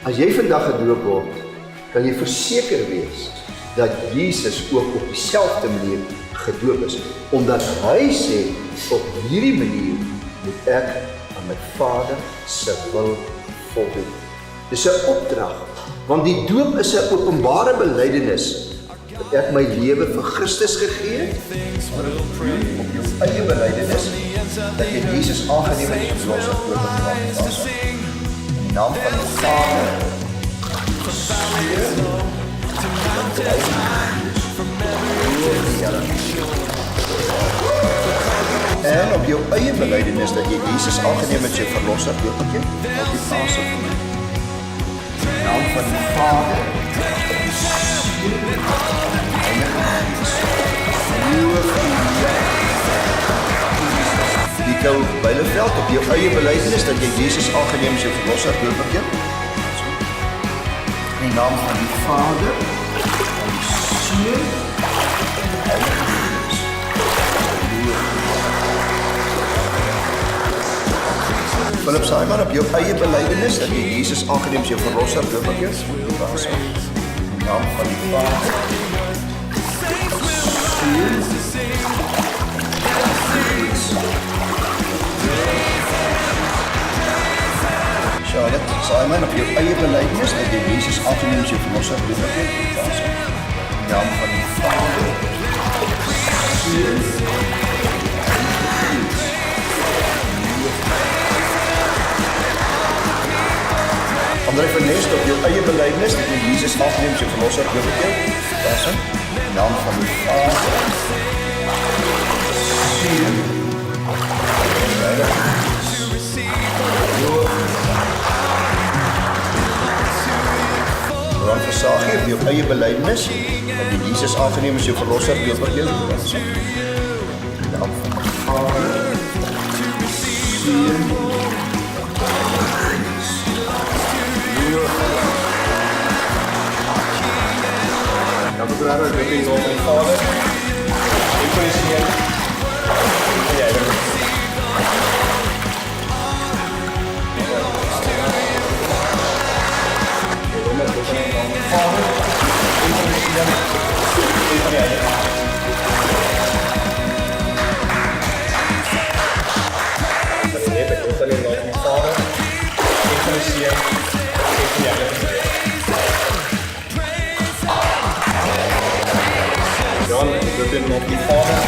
As jy vandag gedoop word, kan jy verseker wees dat Jesus ook op dieselfde manier gedoop is, omdat hy sê, op hierdie manier moet ek aan my Vader se wil voldoen. Dis 'n opdrag, want die doop is 'n openbare belydenis dat ek my lewe vir Christus gegee het, maar op jou eie belydenis dat jy Jesus aangeneem het as verlosser dood en opgestaan. In die naam van die Vader, en op jou eie belydenis dat jy Jesus aangeneem het as jou verlosser dood op die plaas van my. In die naam van die Vader, die Seun en die Heilige Gees. Dietou Byleveld, op jou eie belydenis dat jy Jesus aangeneem as jou verlosser dood op jou. In die naam van die Vader, van die Seun en die Heilige Gees. Philip Simon, op jou eie belydenis dat jy Jesus aangeneem as jou verlosser doop op jou. In die naam van die Vader, Seun, Charlotte Simon, op jou eie belydenis dat jy Jesus aangeneem as jou verlosser doop op jou. In die naam van die Vader, Seun, André van Nest, op jou eie belydenis dat jy Jesus aangeneem as jou verlosser doop op jou. In die naam van die Vader, Seun, Ron Versagie, op jou eie belydenis dat jy Jesus aangeneem as jou verlosser doop op jou. In die naam van die Vader, Seun, Dan begraven we in de naam van de Vader, ik wil je zien. Ja, dat is John, ik wil je nog die Vader,